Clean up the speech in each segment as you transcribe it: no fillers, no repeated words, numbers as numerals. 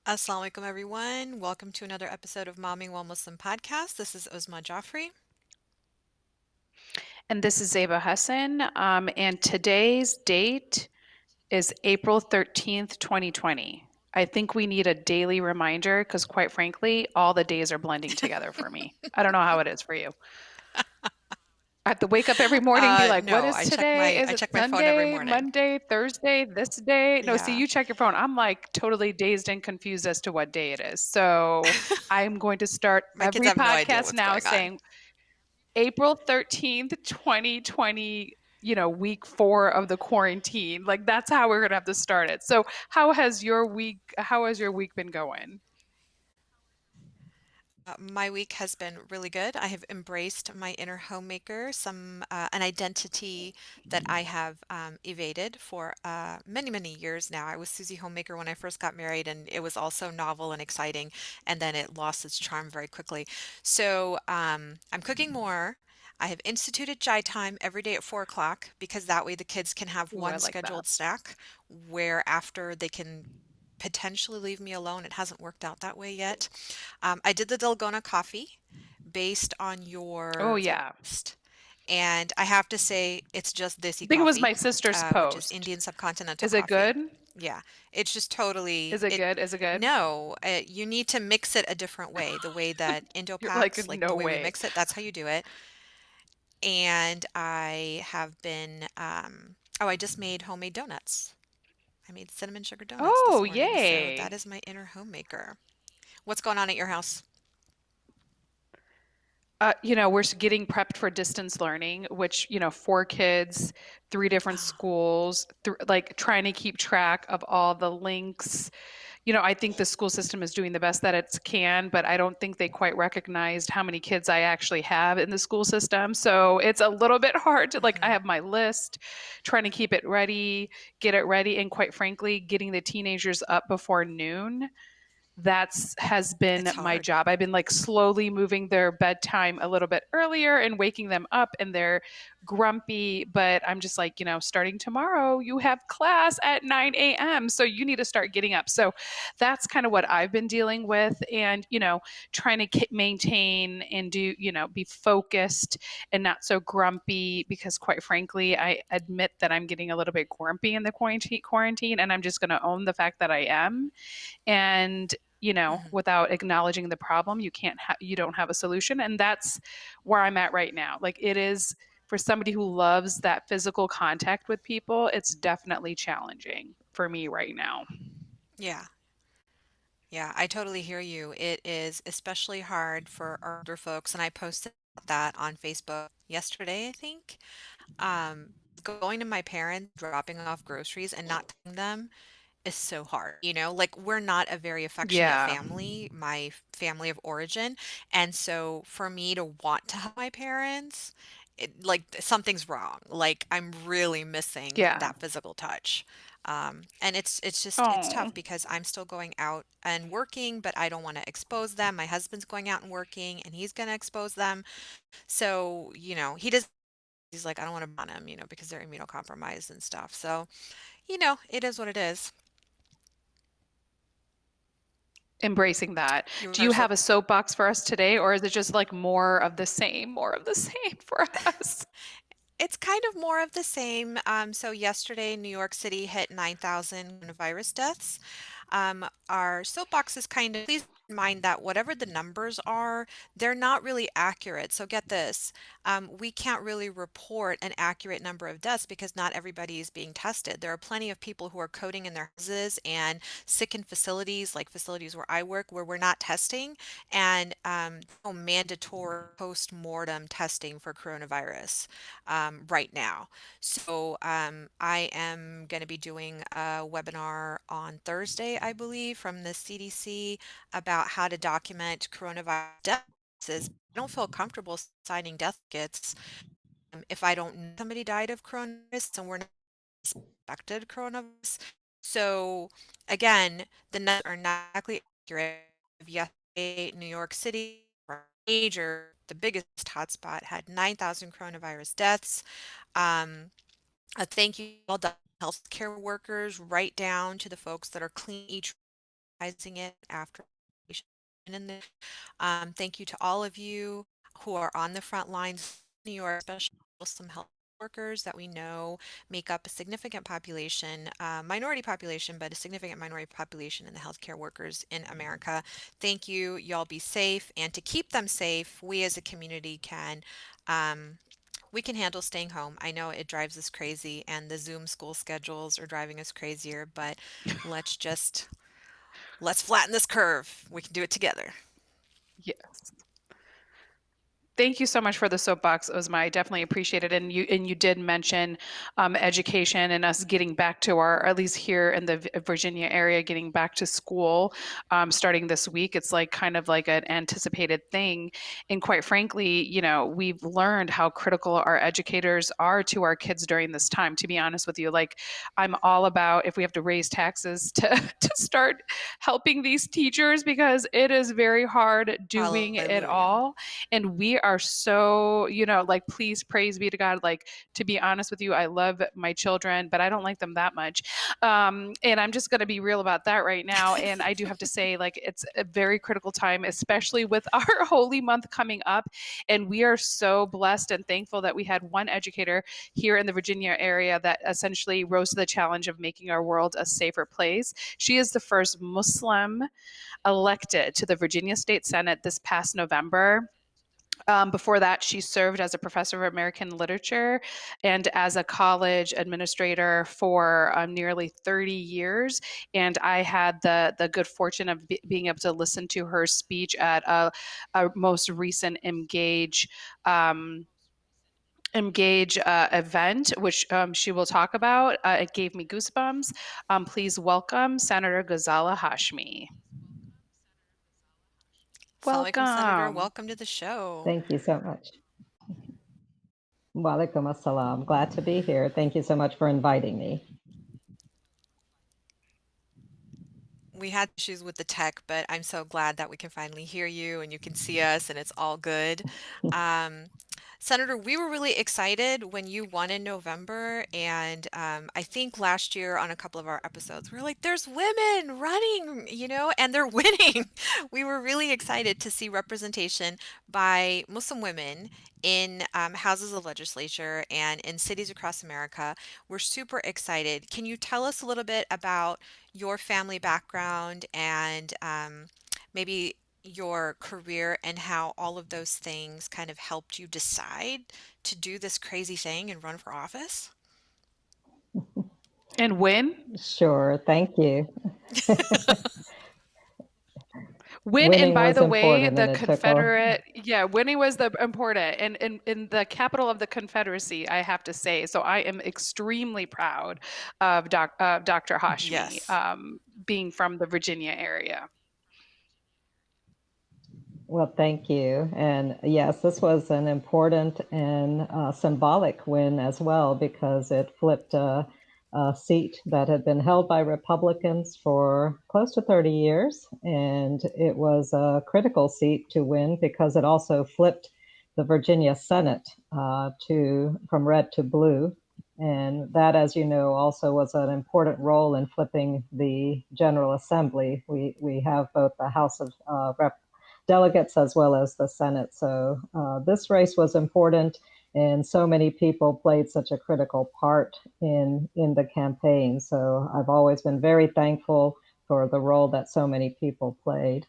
Assalamu alaikum, everyone. Welcome to another episode of Momming While Muslim podcast. This is Uzma Joffrey. And this is Zeba Hassan. And today's date is April 13th, 2020. I think we need a daily reminder because, quite frankly, all the days are blending together for me. I don't know how it is for you. I have to wake up every morning and be like, what No, is today? Is I it check my phone every Sunday, morning. Monday, Thursday, this day? No, see, Yeah, you check your phone. I'm like totally dazed and confused as to what day it is. So I'm going to start my kids every have no idea podcast what's now going on. saying April 13th, 2020, week 4 of the quarantine. Like that's how we're gonna have to start it. So how has your week been going? My week has been really good. I have embraced my inner homemaker, an identity that I have evaded for many, many years now. I was Susie Homemaker when I first got married, and it was also novel and exciting, and then it lost its charm very quickly. So I'm cooking more. I have instituted chai time every day at 4 o'clock because that way the kids can have Ooh, I one like that. scheduled snack where after they can potentially leave me alone. It hasn't worked out that way yet. I did the Dalgona coffee based on Oh your yeah. list, and I have to say it's just I Desi think it was coffee, my sister's which is post. Indian subcontinental Is it coffee. good? Yeah, it's just totally Is it it. good? Is it good? No, you need to mix it a different way. The way that You're like, Indo-Paks, like the no way we way. mix it, that's how you do it. And I just made homemade donuts. I made cinnamon sugar donuts this Oh, morning, so that yay. is my inner homemaker. What's going on at your house? We're getting prepped for distance learning, which, 4 kids, 3 different Oh, schools, like trying to keep track of all the links. I think the school system is doing the best that it can, but I don't think they quite recognized how many kids I actually have in the school system. So it's a little bit hard to, like, I hmm. have my list, trying to keep it ready, get it ready, and quite frankly, getting the teenagers up before noon, that's has been It's my hard. job. I've been like slowly moving their bedtime a little bit earlier and waking them up, and they're grumpy, but I'm just like, starting tomorrow you have class at 9 a.m. So you need to start getting up. So that's kind of what I've been dealing with, and trying to maintain and do, be focused and not so grumpy, because quite frankly, I admit that I'm getting a little bit grumpy in the quarantine, and I'm just going to own the fact that I am. And Hmm. without acknowledging the problem, you don't have a solution. And that's where I'm at right now. Like, it is, for somebody who loves that physical contact with people, it's definitely challenging for me right now. Yeah. Yeah, I totally hear you. It is especially hard for our older folks, and I posted that on Facebook yesterday, I think. Going to my parents, dropping off groceries and not telling them is so hard. Like we're not a very affectionate Yeah. family, my family of origin. And so for me to want to help my parents, like something's wrong. Like I'm really missing Yeah. that physical touch. And it's Oh. tough because I'm still going out and working, but I don't want to expose them. My husband's going out and working and he's going to expose them. So, he's like, I don't want to burn him, because they're immunocompromised and stuff. So, it is what it is. Embracing that. You Do are you so have a soapbox for us today, or is it just like more of the same for us? It's kind of more of the same. So yesterday, New York City hit 9,000 coronavirus deaths. Our soapbox is kind of, please mind that whatever the numbers are, they're not really accurate. So get this, we can't really report an accurate number of deaths because not everybody is being tested. There are plenty of people who are coding in their houses and sick in facilities, like facilities where I work, where we're not testing, and no mandatory post-mortem testing for coronavirus right now. So I am going to be doing a webinar on Thursday, I believe, from the CDC about how to document coronavirus deaths. I don't feel comfortable signing death kits if I don't know somebody died of coronavirus and we're not suspected coronavirus. So again, the numbers are not exactly accurate. Yesterday, New York City, the biggest hotspot, had 9,000 coronavirus deaths. Um, a thank you to all the healthcare workers, right down to the folks that are cleaning each. realizing it after. And then, thank you to all of you who are on the front lines in New York, especially some health workers that we know make up a significant population, minority population, but a significant minority population in the healthcare workers in America. Thank you. Y'all be safe. And to keep them safe, we as a community um, we can handle staying home. I know it drives us crazy, and the Zoom school schedules are driving us crazier, but let's just let's flatten this curve. We can do it together. Yes. Thank you so much for the soapbox, Ozma. I definitely appreciate it. And you did mention education and us getting back to our, or at least here in the Virginia area, getting back to school starting this week. It's like kind of like an anticipated thing. And quite frankly, we've learned how critical our educators are to our kids during this time. To be honest with you, like I'm all about if we have to raise taxes to to start helping these teachers because it is very hard doing it Hallelujah. all, and we are so, like, please praise be to God. Like, to be honest with you, I love my children, but I don't like them that much. And I'm just going to be real about that right now. And I do have to say, like, it's a very critical time, especially with our holy month coming up. And we are so blessed and thankful that we had one educator here in the Virginia area that essentially rose to the challenge of making our world a safer place. She is the first Muslim elected to the Virginia State Senate this past November. Before that, she served as a professor of American literature and as a college administrator for nearly 30 years. And I had the good fortune of being able to listen to her speech at a most recent Engage event, which she will talk about. It gave me goosebumps. Please welcome Senator Ghazala Hashmi. Assalamu alaikum, Senator. Welcome. Welcome to the show. Thank you so much. Walaikum assalam. Glad to be here. Thank you so much for inviting me. We had issues with the tech, but I'm so glad that we can finally hear you and you can see us and it's all good. Um, Senator, we were really excited when you won in November, and I think last year on a couple of our episodes, we were like, "There's women running, and they're winning." We were really excited to see representation by Muslim women in houses of legislature and in cities across America. We're super excited. Can you tell us a little bit about your family background and maybe your career and how all of those things kind of helped you decide to do this crazy thing and run for office? And win? Sure. Thank you. Win, and Winning by was the way, important, the and it took a. Confederate, yeah, winning was the important, and in the capital of the Confederacy, I have to say. So I am extremely proud of Dr. Hashmi, Yes. being from the Virginia area. Well, thank you. And yes, this was an important and symbolic win as well because it flipped a seat that had been held by Republicans for close to 30 years. And it was a critical seat to win because it also flipped the Virginia Senate from red to blue. And that, as you know, also was an important role in flipping the General Assembly. We have both the House of delegates as well as the Senate. So this race was important, and so many people played such a critical part in the campaign. So I've always been very thankful for the role that so many people played.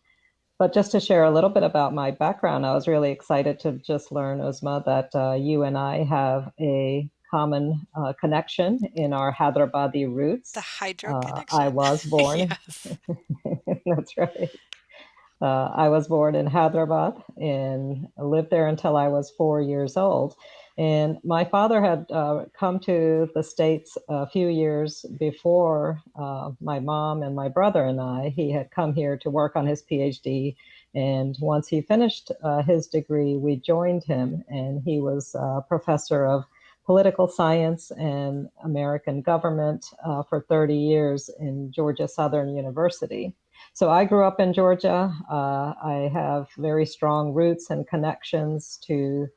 But just to share a little bit about my background, I was really excited to just learn, Uzma, that you and I have a common connection in our Hyderabadi The roots. hydro I connection. was born, Yes. that's right. I was born in Hyderabad and lived there until I was 4 years old. And my father had come to the States a few years before my mom and my brother and I. He had come here to work on his PhD. And once he finished his degree, we joined him, and he was a professor of political science and American government for 30 years in Georgia Southern University. So I grew up in Georgia. I have very strong roots and connections to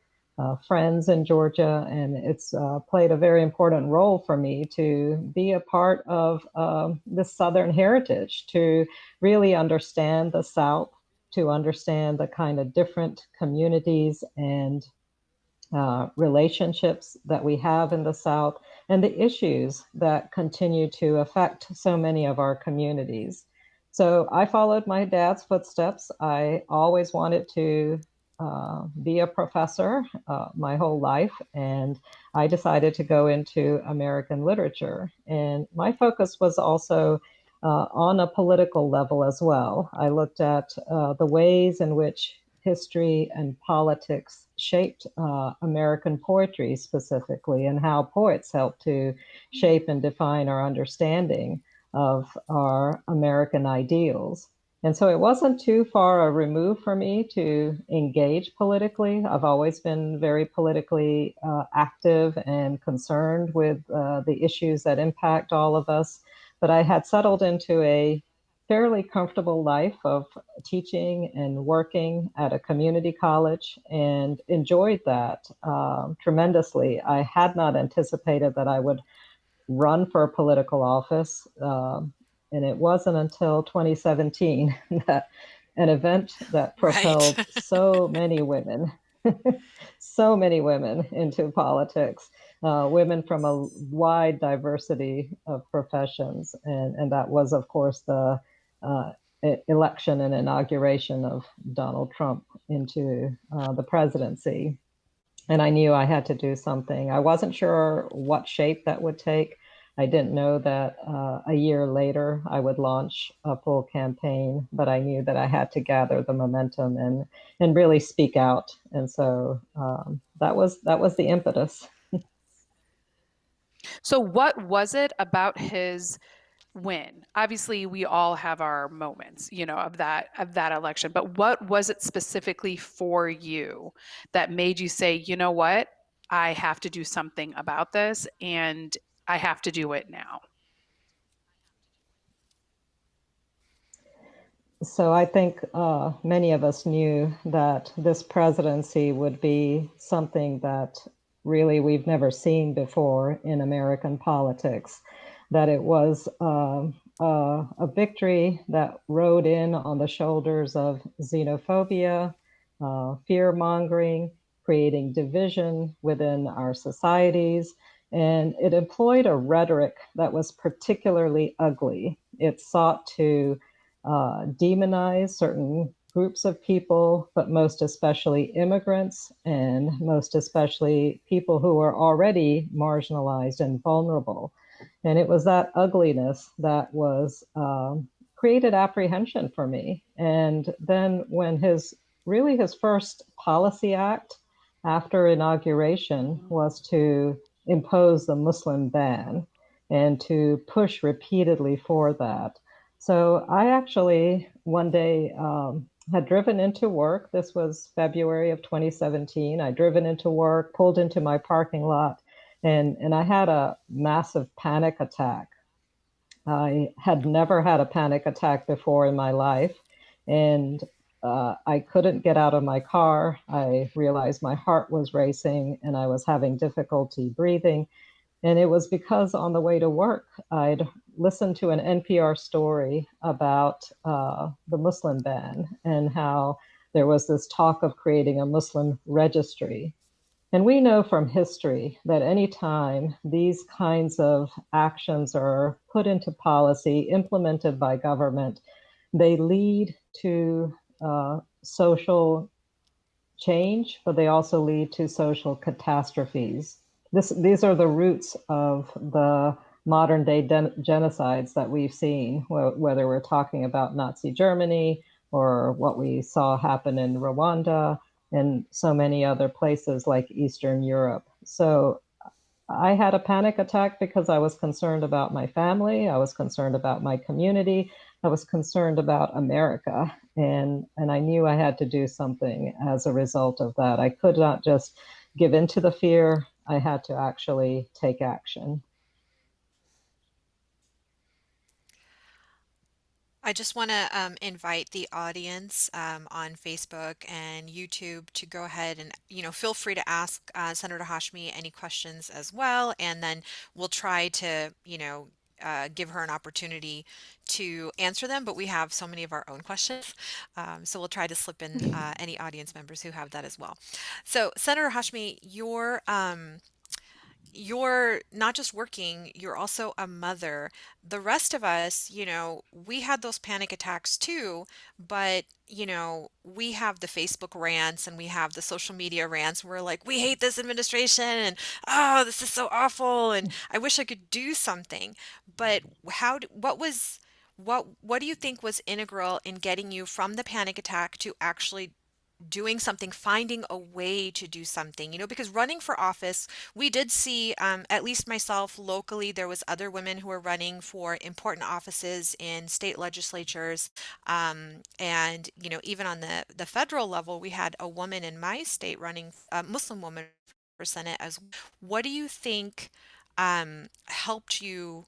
friends in Georgia, and it's played a very important role for me to be a part of the Southern heritage, to really understand the South, to understand the kind of different communities and relationships that we have in the South and the issues that continue to affect so many of our communities. So I followed my dad's footsteps. I always wanted to be a professor my whole life, and I decided to go into American literature. And my focus was also on a political level as well. I looked at the ways in which history and politics shaped American poetry specifically, and how poets helped to shape and define our understanding of our American ideals. And so it wasn't too far a remove for me to engage politically. I've always been very politically active and concerned with the issues that impact all of us. But I had settled into a fairly comfortable life of teaching and working at a community college and enjoyed that tremendously. I had not anticipated that I would run for a political office. And it wasn't until 2017 that an event that Right. propelled so many women, so many women into politics, women from a wide diversity of professions. And that was, of course, the election and inauguration of Donald Trump into the presidency. And I knew I had to do something. I wasn't sure what shape that would take. I didn't know that a year later I would launch a full campaign, but I knew that I had to gather the momentum and really speak out. And so that was the impetus. So, what was it about his win? Obviously, we all have our moments, of that election. But what was it specifically for you that made you say, you know what, I have to do something about this, and I have to do it now? So I think many of us knew that this presidency would be something that really we've never seen before in American politics, that it was a victory that rode in on the shoulders of xenophobia, fear mongering, creating division within our societies. And it employed a rhetoric that was particularly ugly. It sought to demonize certain groups of people, but most especially immigrants, and most especially people who are already marginalized and vulnerable. And it was that ugliness that was created apprehension for me. And then when his first policy act after inauguration was to impose the Muslim ban and to push repeatedly for that. So I actually one day had driven into work. This was February of 2017. I driven into work, pulled into my parking lot, and I had a massive panic attack. I had never had a panic attack before in my life, and I couldn't get out of my car. I realized my heart was racing and I was having difficulty breathing. And it was because on the way to work, I'd listened to an NPR story about the Muslim ban and how there was this talk of creating a Muslim registry. And we know from history that anytime these kinds of actions are put into policy, implemented by government, they lead to social change, but they also lead to social catastrophes. These are the roots of the modern day genocides that we've seen, whether we're talking about Nazi Germany or what we saw happen in Rwanda and so many other places like Eastern Europe. So I had a panic attack because I was concerned about my family, I was concerned about my community, I was concerned about America, and I knew I had to do something as a result of that. I could not just give in to the fear. I had to actually take action. I just want to invite the audience on Facebook and YouTube to go ahead and, feel free to ask Senator Hashmi any questions as well. And then we'll try to, give her an opportunity to answer them. But we have so many of our own questions. So we'll try to slip in any audience members who have that as well. So, Senator Hashmi, you're not just working, you're also a mother. The rest of us, we had those panic attacks too, but, we have the Facebook rants and we have the social media rants. We're like, we hate this administration and, oh, this is so awful and I wish I could do something. But what do you think was integral in getting you from the panic attack to actually doing something, finding a way to do something, because running for office, we did see, at least myself locally, there was other women who were running for important offices in state legislatures. And, even on the federal level, we had a woman in my state running, a Muslim woman for Senate as well. What do you think helped you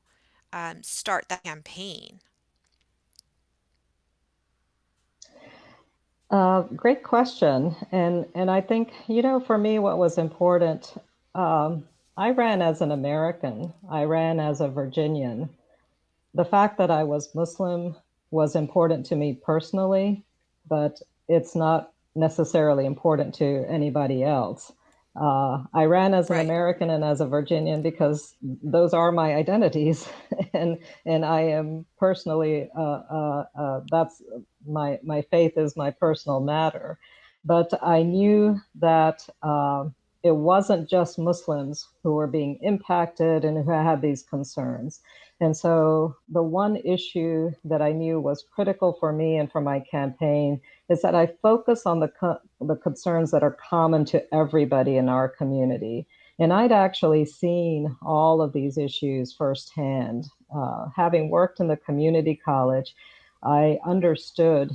start that campaign? Great question. And I think, for me, what was important, I ran as an American, I ran as a Virginian. The fact that I was Muslim was important to me personally, but it's not necessarily important to anybody else. I ran as an Right. American and as a Virginian because those are my identities, and I am personally that's my faith is my personal matter. But I knew that it wasn't just Muslims who were being impacted and who had these concerns. And so the one issue that I knew was critical for me and for my campaign is that I focus on the concerns that are common to everybody in our community. And I'd actually seen all of these issues firsthand. Having worked in the community college, I understood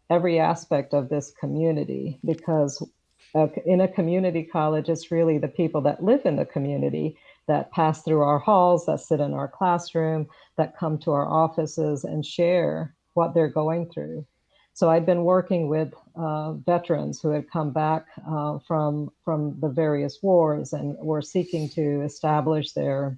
every aspect of this community because in a community college, it's really the people that live in the community that pass through our halls, that sit in our classroom, that come to our offices and share what they're going through. So I'd been working with veterans who had come back from the various wars and were seeking to establish their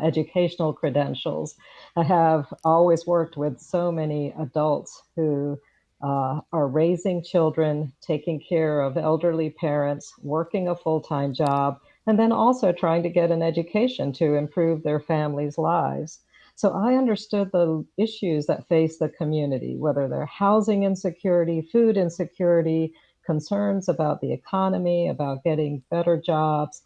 educational credentials. I have always worked with so many adults who are raising children, taking care of elderly parents, working a full time job, and then also trying to get an education to improve their families' lives. So I understood the issues that face the community, whether they're housing insecurity, food insecurity, concerns about the economy, about getting better jobs,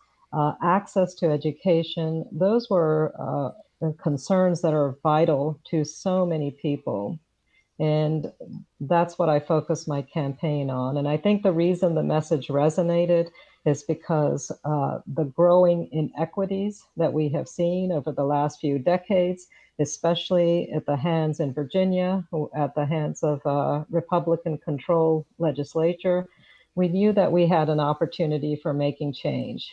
access to education. Those were concerns that are vital to so many people. And that's what I focused my campaign on. And I think the reason the message resonated is because the growing inequities that we have seen over the last few decades, especially at the hands in Virginia, at the hands of Republican controlled legislature, we knew that we had an opportunity for making change.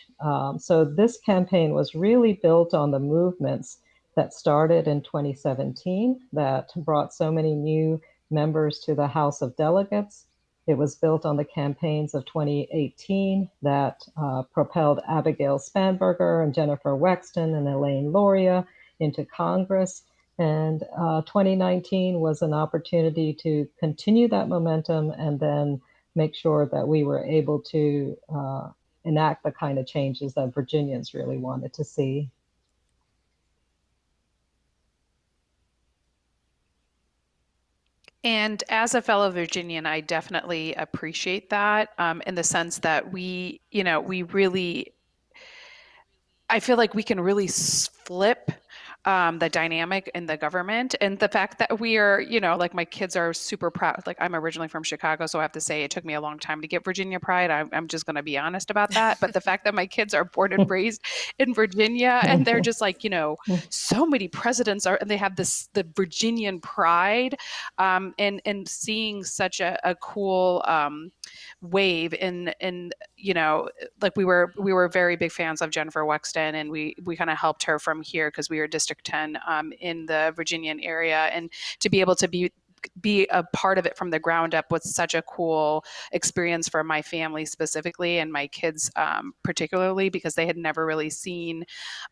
So this campaign was really built on the movements that started in 2017 that brought so many new members to the House of Delegates. It was built on the campaigns of 2018 that propelled Abigail Spanberger and Jennifer Wexton and Elaine Loria into Congress. And 2019 was an opportunity to continue that momentum and then make sure that we were able to enact the kind of changes that Virginians really wanted to see. And as a fellow Virginian, I definitely appreciate that in the sense that we really I feel like we can really flip the dynamic in the government and the fact that we are, like my kids are super proud. Like I'm originally from Chicago, so I have to say it took me a long time to get Virginia pride. I'm just going to be honest about that. But the fact that my kids are born and raised in Virginia and they're just like, so many presidents are, and they have the Virginian pride, and seeing such a cool wave in like we were very big fans of Jennifer Wexton, and we kind of helped her from here because we were District 10 in the Virginian area, and to be able to be a part of it from the ground up was such a cool experience for my family specifically and my kids particularly because they had never really seen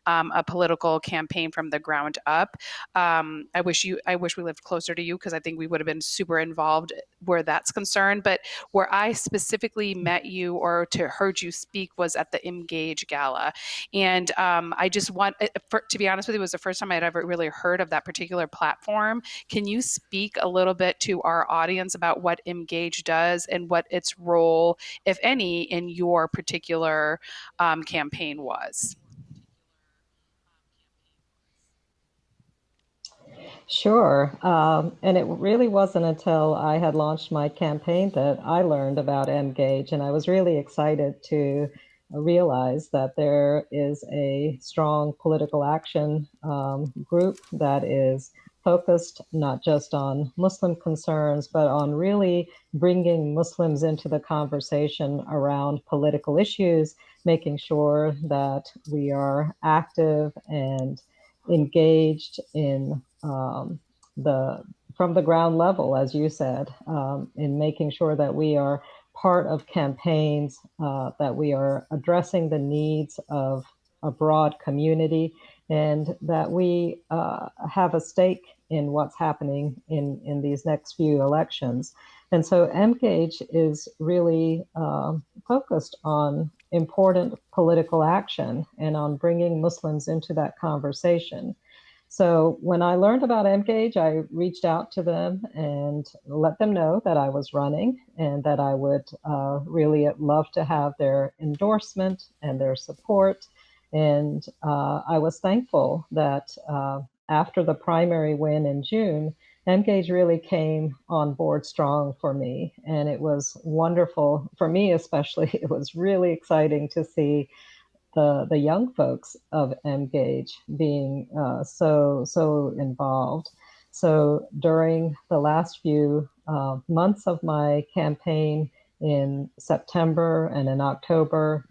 a political campaign from the ground up. I wish we lived closer to you because I think we would have been super involved where that's concerned. But where I specifically met you or to heard you speak was at the EMGAGE gala, and I just to be honest with you, it was the first time I'd ever really heard of that particular platform. Can you speak a little bit to our audience about what EMGAGE does and what its role, if any, in your particular campaign was? Sure. And it really wasn't until I had launched my campaign that I learned about EMGAGE, and I was really excited to realize that there is a strong political action group that is focused not just on Muslim concerns, but on really bringing Muslims into the conversation around political issues, making sure that we are active and engaged in the from the ground level, as you said, in making sure that we are part of campaigns, that we are addressing the needs of a broad community, and that we have a stake in what's happening in these next few elections. And so MGAGE is really focused on important political action and on bringing Muslims into that conversation. So when I learned about EMGAGE, I reached out to them and let them know that I was running and that I would really love to have their endorsement and their support. And I was thankful that after the primary win in June, EMGAGE really came on board strong for me. And it was wonderful for me, especially. It was really exciting to see the young folks of EMGAGE being so involved. So during the last few months of my campaign in September and in October,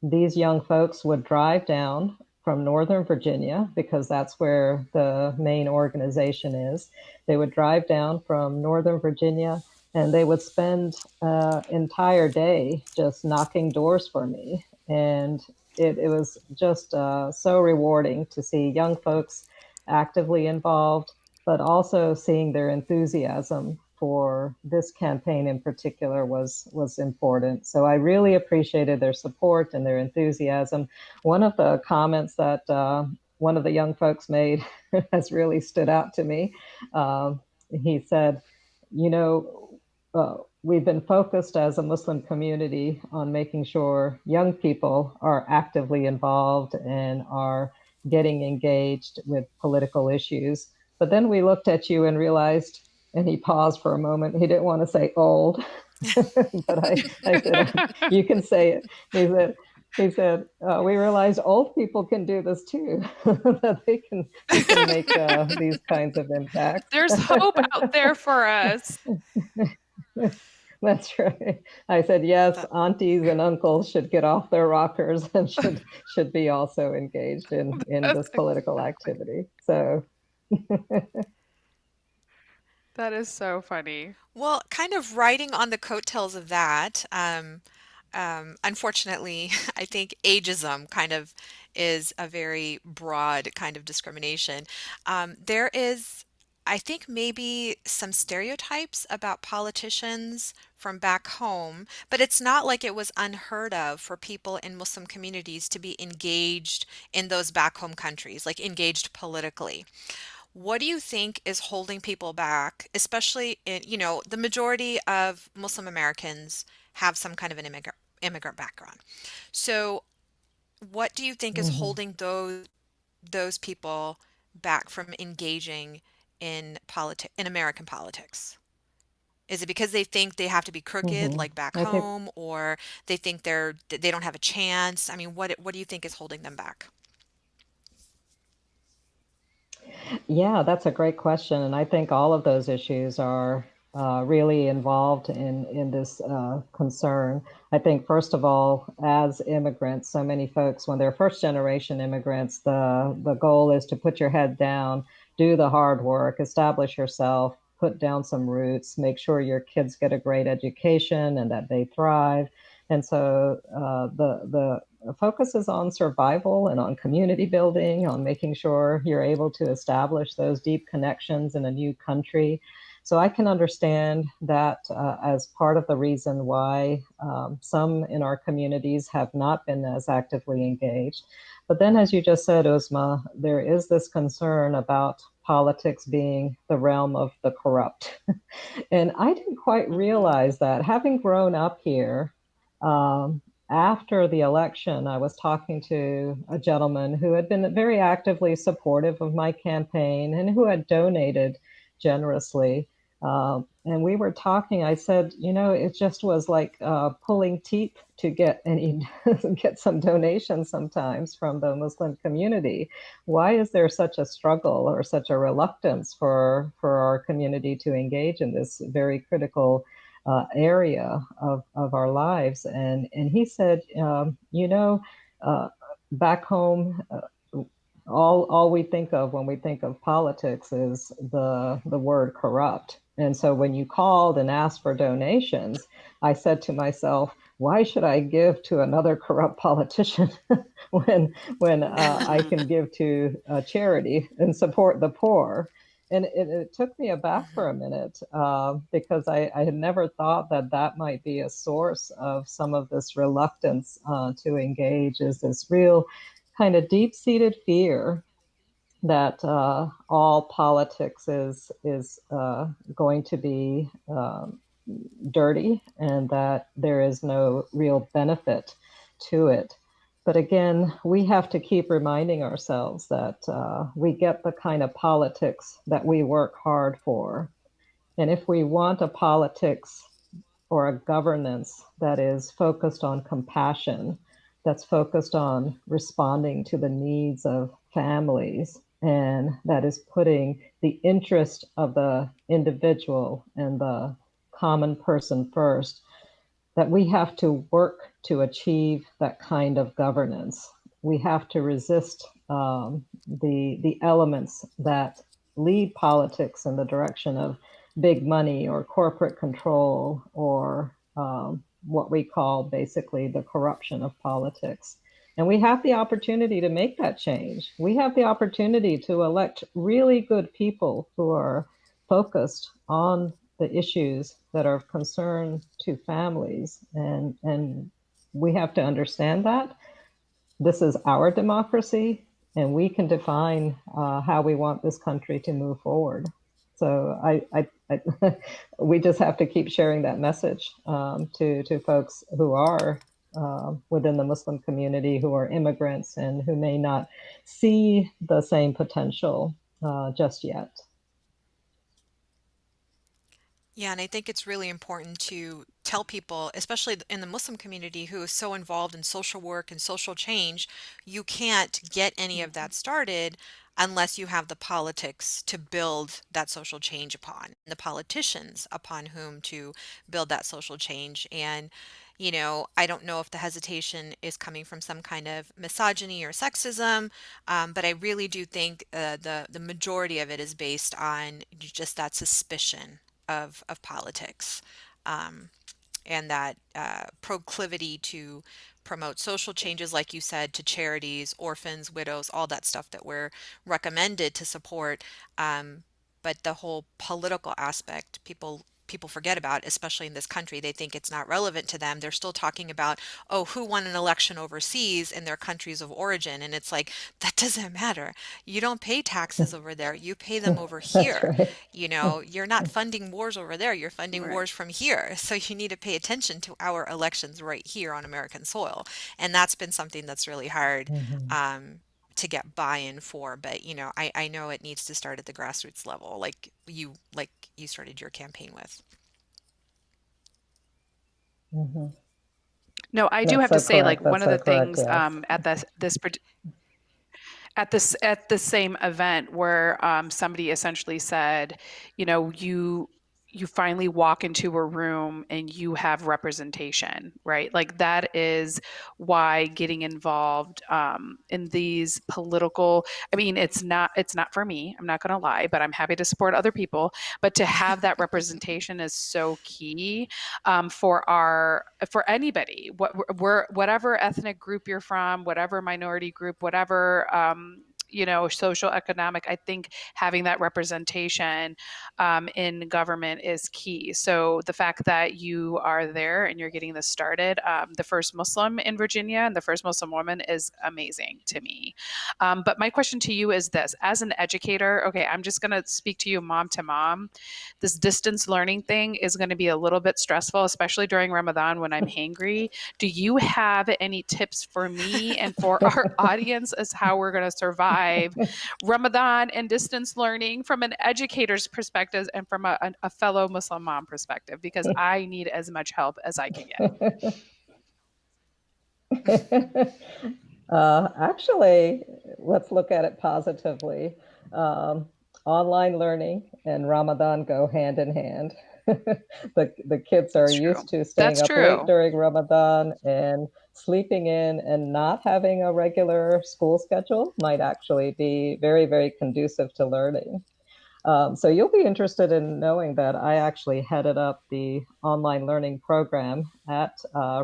these young folks would drive down from Northern Virginia because that's where the main organization is. They would drive down from Northern Virginia and they would spend an entire day just knocking doors for me. And it was just so rewarding to see young folks actively involved, but also seeing their enthusiasm for this campaign in particular was important. So I really appreciated their support and their enthusiasm. One of the comments that one of the young folks made has really stood out to me. He said, "You know, we've been focused as a Muslim community on making sure young people are actively involved and are getting engaged with political issues. But then we looked at you and realized," and he paused for a moment. He didn't want to say old, but I said, "You can say it." He said, "We realized old people can do this too, that they can make these kinds of impacts." There's hope out there for us. That's right. I said, yes, That aunties and uncles should get off their rockers and should be also engaged in That's this political exactly. activity. So That is so funny. Well, kind of riding on the coattails of that, unfortunately, I think ageism kind of is a very broad kind of discrimination. There is, I think, maybe some stereotypes about politicians from back home, but it's not like it was unheard of for people in Muslim communities to be engaged in those back home countries, like engaged politically. What do you think is holding people back, especially in, the majority of Muslim Americans have some kind of an immigrant background. So, what do you think is mhm, holding those people back from engaging in American politics? Is it because they think they have to be crooked mhm. like back I think, home, or they think they don't have a chance? I mean, what do you think is holding them back? yeah, that's a great question. And I think all of those issues are. really involved in this concern. I think, first of all, as immigrants, so many folks, when they're first generation immigrants, the goal is to put your head down, do the hard work, establish yourself, put down some roots, make sure your kids get a great education and that they thrive. And so the focus is on survival and on community building, on making sure you're able to establish those deep connections in a new country. So I can understand that as part of the reason why some in our communities have not been as actively engaged. But then, as you just said, Uzma, there is this concern about politics being the realm of the corrupt. And I didn't quite Mhm. realize that. Having grown up here, um, after the election, I was talking to a gentleman who had been very actively supportive of my campaign and who had donated generously. And we were talking. I said, you know, it just was like pulling teeth to get any get some donations sometimes from the Muslim community. Why is there such a struggle or such a reluctance for our community to engage in this very critical area of our lives? And he said, you know, uh, back home, all we think of when we think of politics is the word corrupt. And so when you called and asked for donations, I said to myself, why should I give to another corrupt politician when I can give to a charity and support the poor? And it took me aback for a Mhm. minute because I had never thought that that might be a source of some of this reluctance to engage, is this real kind of deep-seated fear that all politics is going to be dirty and that there is no real benefit to it. But again, we have to keep reminding ourselves that we get the kind of politics that we work hard for. And if we want a politics or a governance that is focused on compassion, that's focused on responding to the needs of families, and that is putting the interest of the individual and the common person first, that we have to work to achieve that kind of governance. We have to resist the elements that lead politics in the direction of big money or corporate control or what we call basically the corruption of politics. And we have the opportunity to make that change. We have the opportunity to elect really good people who are focused on the issues that are of concern to families. And we have to understand that this is our democracy and we can define how we want this country to move forward. So we just have to keep sharing that message to folks who are within the Muslim community, who are immigrants and who may not see the same potential just yet. Yeah, and I think it's really important to tell people, especially in the Muslim community who is so involved in social work and social change, you can't get any of Mhm. that started unless you have the politics to build that social change upon, the politicians upon whom to build that social change. And, I don't know if the hesitation is coming from some kind of misogyny or sexism, but I really do think the majority of it is based on just that suspicion of politics, um, and that proclivity to promote social changes, like you said, to charities, orphans, widows, all that stuff that we're recommended to support. But the whole political aspect, people forget about, especially in this country. They think it's not relevant to them. They're still talking about, oh, who won an election overseas in their countries of origin. And it's like, that doesn't matter. You don't pay taxes over there. You pay them over That's here. right. You're not funding wars over there. You're funding Right. wars from here. So you need to pay attention to our elections right here on American soil. And that's been something that's really hard. Mhm. Um, to get buy-in for, but I know it needs to start at the grassroots level, like you started your campaign with. Mhm. No, I do That's have to so say, like correct. one That's of so the correct. things Yes. at this same event where somebody essentially said, you know, you you finally walk into a room and you have representation, right? Like that is why getting involved in these political, I mean, it's not for me. I'm not going to lie, but I'm happy to support other people. But to have that representation is so key for anybody, whatever ethnic group you're from, whatever minority group, whatever. Social economic, I think having that representation in government is key. So the fact that you are there and you're getting this started, the first Muslim in Virginia and the first Muslim woman is amazing to me. But my question to you is this: as an educator, okay, I'm just going to speak to you mom to mom. This distance learning thing is going to be a little bit stressful, especially during Ramadan when I'm hangry. Do you have any tips for me and for our audience as how we're going to survive Ramadan and distance learning from an educator's perspective and from a fellow Muslim mom perspective? Because I need as much help as I can get. Actually, let's look at it positively. Um, Online learning and Ramadan go hand in hand. The kids are That's true. used to staying That's up late true. during Ramadan, and sleeping in and not having a regular school schedule might actually be very, very conducive to learning. So you'll be interested in knowing that I actually headed up the online learning program at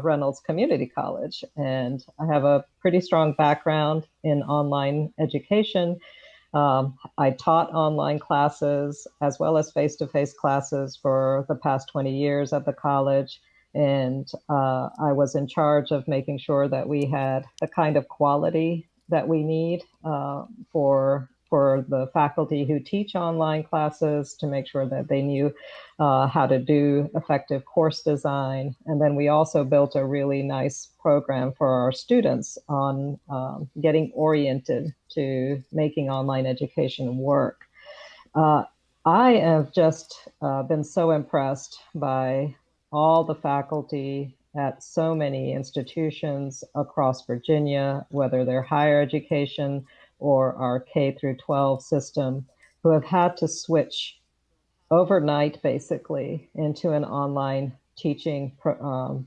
Reynolds Community College, and I have a pretty strong background in online education. I taught online classes as well as face-to-face classes for the past 20 years at the college. And I was in charge of making sure that we had the kind of quality that we need for the faculty who teach online classes, to make sure that they knew how to do effective course design. And then we also built a really nice program for our students on getting oriented to making online education work. Uh, I have just been so impressed by all the faculty at so many institutions across Virginia, whether they're higher education or our K through 12 system, who have had to switch overnight basically into an online teaching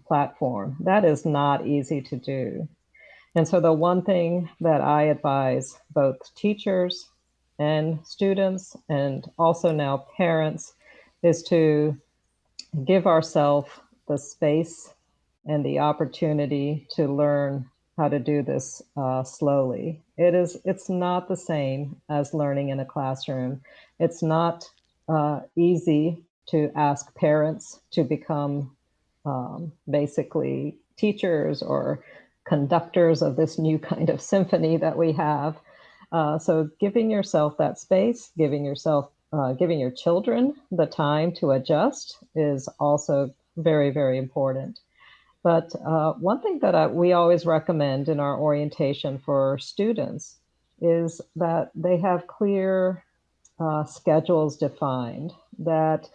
platform. That is not easy to do. And so the one thing that I advise both teachers and students, and also now parents, is to give ourselves the space and the opportunity to learn how to do this slowly. It's not the same as learning in a classroom. It's not easy to ask parents to become basically teachers or conductors of this new kind of symphony that we have. So giving yourself that space, giving your children the time to adjust is also very, very important. But one thing that we always recommend in our orientation for students is that they have clear schedules defined, that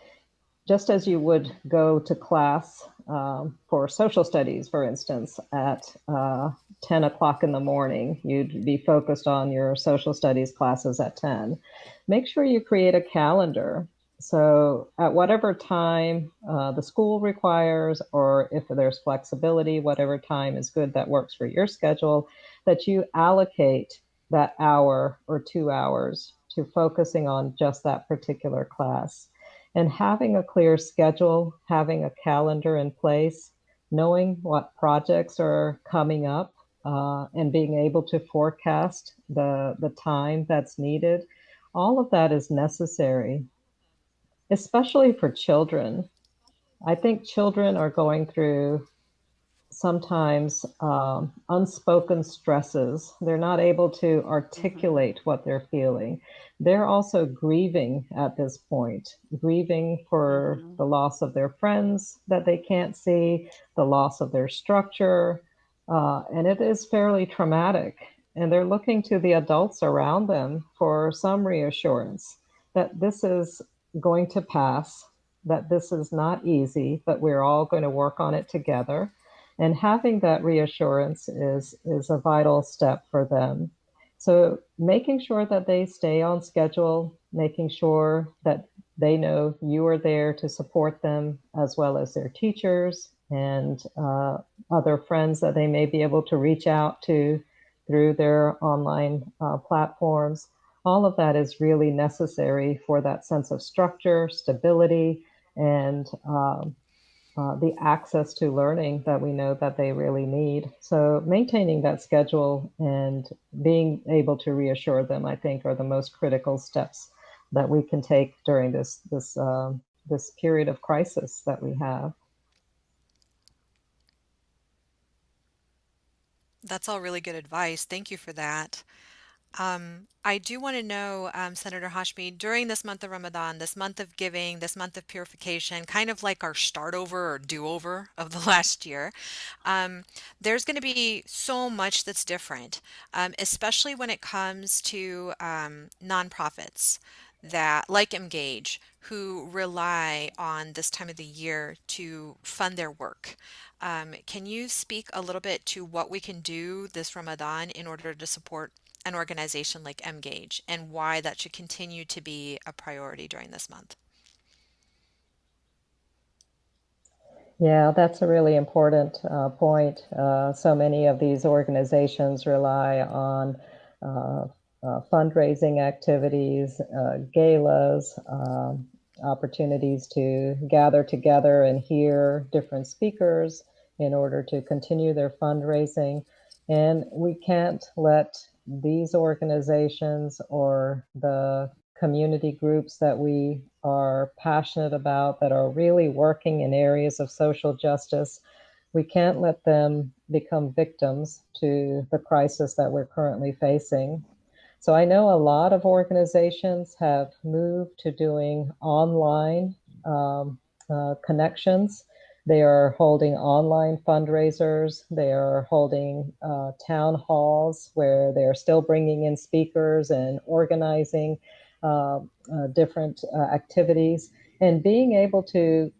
just as you would go to class for social studies, for instance, at 10 o'clock in the morning, you'd be focused on your social studies classes at 10. Make sure you create a calendar. So at whatever time the school requires, or if there's flexibility, whatever time is good that works for your schedule, that you allocate that hour or 2 hours to focusing on just that particular class. And having a clear schedule, having a calendar in place, knowing what projects are coming up, and being able to forecast the time that's needed, all of that is necessary, especially for children. I think children are going through sometimes unspoken stresses. They're not able to Mm-hmm. articulate what they're feeling. They're also grieving at this point, grieving for Mm-hmm. the loss of their friends that they can't see, the loss of their structure, and it is fairly traumatic. And they're looking to the adults around them for some reassurance that this is going to pass, that this is not easy, but we're all going to work on it together. And having that reassurance is a vital step for them. So making sure that they stay on schedule, making sure that they know you are there to support them, as well as their teachers and other friends that they may be able to reach out to through their online platforms. All of that is really necessary for that sense of structure, stability, and the access to learning that we know that they really need. So maintaining that schedule and being able to reassure them, I think, are the most critical steps that we can take during this period of crisis that we have. That's all really good advice. Thank you for that. I do want to know, Senator Hashmi, during this month of Ramadan, this month of giving, this month of purification, kind of like our start over or do over of the last year, um, there's going to be so much that's different, especially when it comes to nonprofits that, like EMGAGE, who rely on this time of the year to fund their work. Can you speak a little bit to what we can do this Ramadan in order to support an organization like EMGAGE and why that should continue to be a priority during this month? Yeah, that's a really important point. So many of these organizations rely on uh, fundraising activities, galas, opportunities to gather together and hear different speakers in order to continue their fundraising. And we can't let these organizations or the community groups that we are passionate about that are really working in areas of social justice, we can't let them become victims to the crisis that we're currently facing. So I know a lot of organizations have moved to doing online um, connections. They are holding online fundraisers. They are holding town halls where they are still bringing in speakers and organizing different activities. And being able to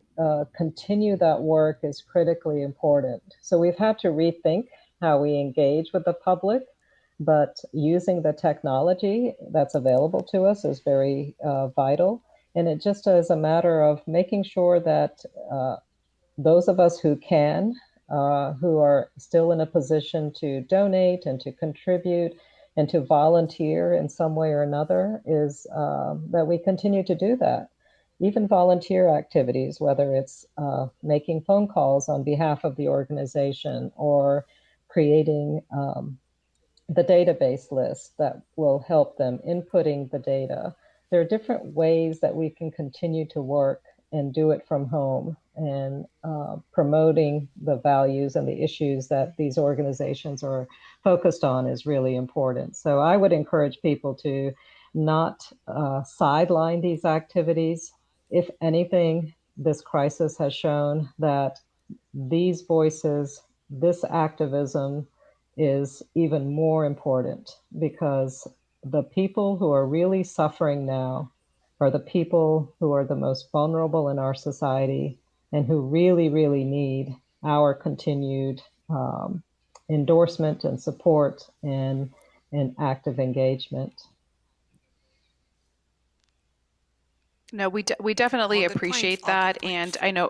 continue that work is critically important. So we've had to rethink how we engage with the public, but using the technology that's available to us is very vital. And it just is a matter of making sure that those of us who can, who are still in a position to donate and to contribute and to volunteer in some way or another, is that we continue to do that. Even volunteer activities, whether it's making phone calls on behalf of the organization or creating the database list that will help them inputting the data. There are different ways that we can continue to work and do it from home, and promoting the values and the issues that these organizations are focused on is really important. So I would encourage people to not sideline these activities. If anything, this crisis has shown that these voices, this activism is even more important, because the people who are really suffering now are the people who are the most vulnerable in our society and who really, really need our continued endorsement and support and active engagement. No, we definitely All good points. appreciate All good that, and points. I know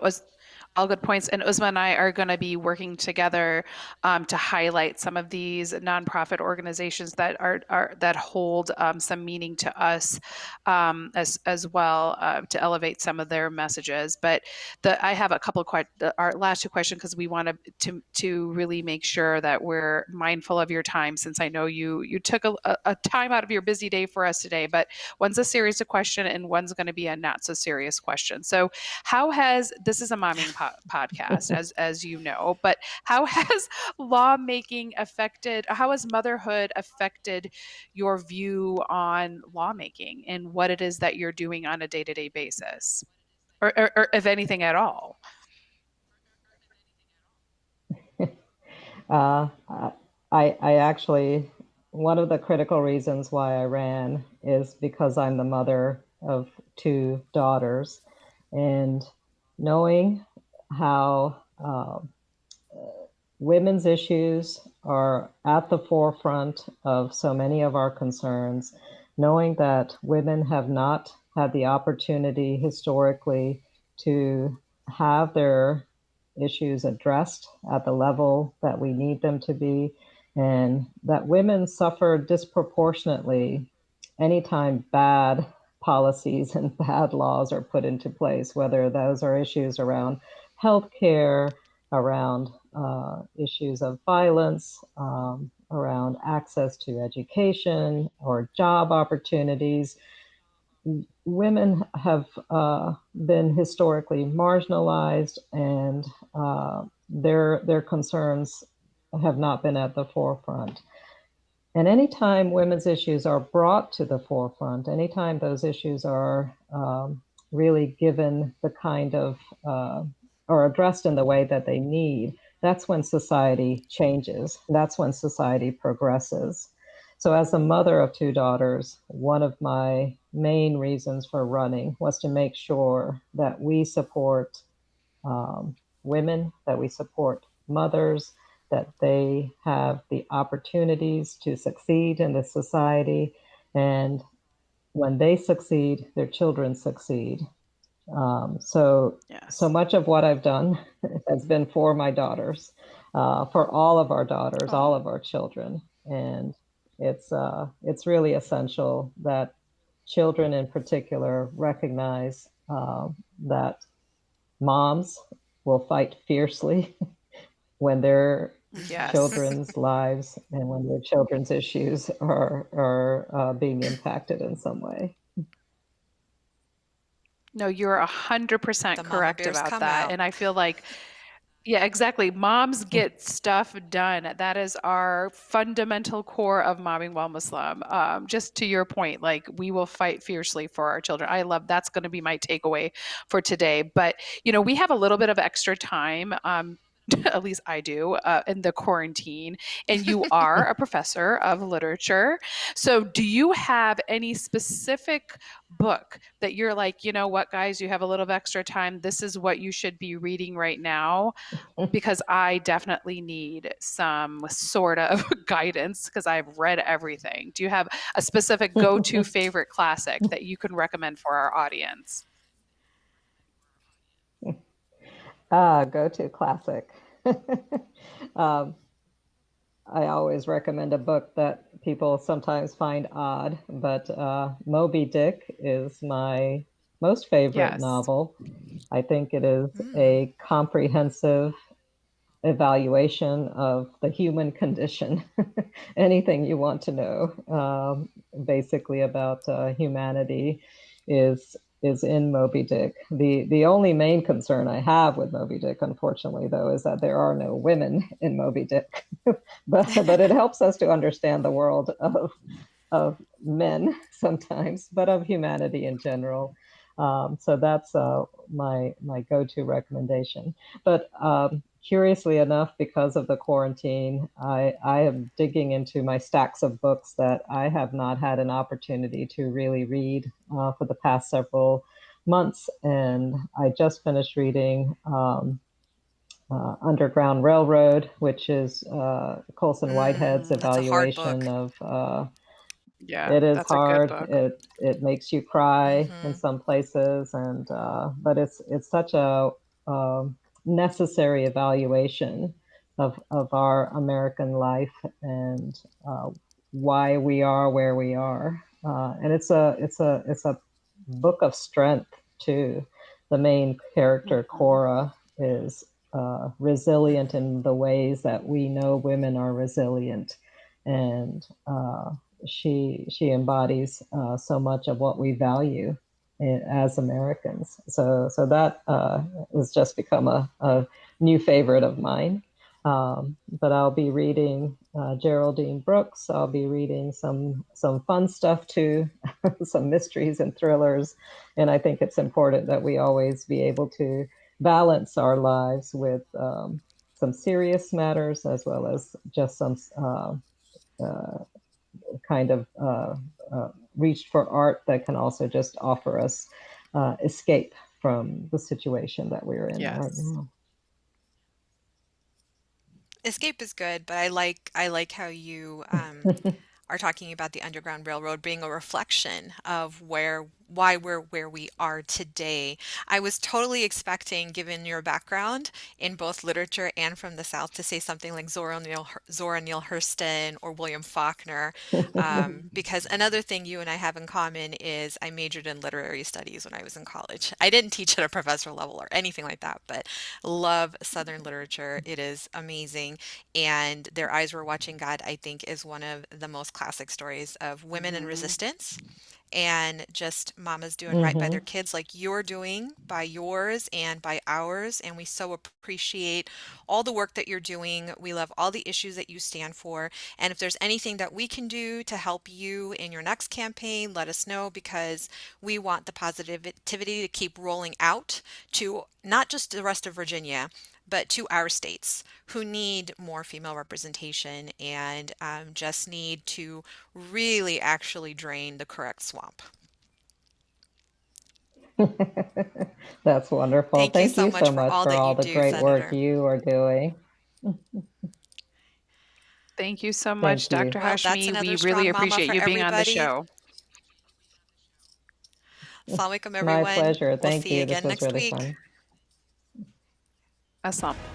all good points. And Uzma and I are going to be working together to highlight some of these nonprofit organizations that are that hold some meaning to us as well, to elevate some of their messages. But I have a couple of our last two questions, because we want to really make sure that we're mindful of your time, since I know you took a time out of your busy day for us today. But one's a serious question and one's going to be a not so serious question. So how has this is a momming podcast, as you know, but how has lawmaking affected, how has motherhood affected your view on lawmaking and what it is that you're doing on a day-to-day basis, or if anything at all? Uh, I actually, one of the critical reasons why I ran is because I'm the mother of two daughters, and knowing how women's issues are at the forefront of so many of our concerns, knowing that women have not had the opportunity historically to have their issues addressed at the level that we need them to be, and that women suffer disproportionately anytime bad policies and bad laws are put into place, whether those are issues around healthcare, around issues of violence, around access to education or job opportunities. Women have been historically marginalized, and their concerns have not been at the forefront. And anytime women's issues are brought to the forefront, anytime those issues are really given the kind of, or addressed in the way that they need, that's when society changes. That's when society progresses. So, as a mother of two daughters, one of my main reasons for running was to make sure that we support women, that we support mothers, that they have the opportunities to succeed in the society. And when they succeed, their children succeed. So Yes. much of what I've done has been for my daughters, for all of our daughters, all Oh, of our children, and it's really essential that children in particular recognize that moms will fight fiercely when their yes. children's lives and when their children's issues are being impacted in some way. No, you're The 100% mama correct bears about come that. out. And I feel like, yeah, exactly. Moms get stuff done. That is our fundamental core of momming while Muslim. Just to your point, like we will fight fiercely for our children. I love that's going to be my takeaway for today. But we have a little bit of extra time. At least I do, in the quarantine. And you are a professor of literature. So, do you have any specific book that you're like, you know what, guys, you have a little extra time? This is what you should be reading right now, because I definitely need some sort of guidance because I've read everything. Do you have a specific go to favorite classic that you can recommend for our audience? Go to classic. um, I always recommend a book that people sometimes find odd, but Moby Dick is my most favorite Yes. novel. I think it is Mm. a comprehensive evaluation of the human condition. Anything you want to know, basically about humanity, is is in Moby Dick. The only main concern I have with Moby Dick, unfortunately, though, is that there are no women in Moby Dick. But it helps us to understand the world of men sometimes, but of humanity in general. So that's my go-to recommendation. But curiously enough, because of the quarantine, I am digging into my stacks of books that I have not had an opportunity to really read for the past several months. And I just finished reading Underground Railroad, which is Colson Whitehead's That's a hard evaluation book. of Yeah, it is that's a good hard. book. It makes you cry in Hmm. some places, and but it's such a necessary evaluation of our American life and why we are where we are. And it's a book of strength too. The main character Mhm. Cora is resilient in the ways that we know women are resilient, and she embodies so much of what we value as Americans. So that has just become a new favorite of mine. But I'll be reading Geraldine Brooks. I'll be reading some fun stuff too, some mysteries and thrillers. And I think it's important that we always be able to balance our lives with some serious matters as well as just some uh, kind of reached for art that can also just offer us escape from the situation that we're in right Yes. now. Escape is good, but I like how you are talking about the Underground Railroad being a reflection of why we're where we are today. I was totally expecting, given your background in both literature and from the South, to say something like Zora Neale Hurston or William Faulkner, because another thing you and I have in common is I majored in literary studies when I was in college. I didn't teach at a professor level or anything like that, but love Southern literature. It is amazing. And Their Eyes Were Watching God, I think, is one of the most classic stories of women in Mhm. resistance and just mamas doing right by their Hmm. kids like you're doing by yours and by ours. And we so appreciate all the work that you're doing. We love all the issues that you stand for. And if there's anything that we can do to help you in your next campaign, let us know because we want the positivity to keep rolling out to not just the rest of Virginia, but to our states who need more female representation and just need to really actually drain the correct swamp. That's wonderful. Thank you Thank so you much so for much all for that all you the do, great work Senator. you are doing. Thank you so much, Thank you. Dr. Well, that's Hashmi. We another really strong mama appreciate for you being on the everybody. show. Assalamu alaikum, My everyone. pleasure. We'll Thank see you you. This again was next really week. fun. Assalamu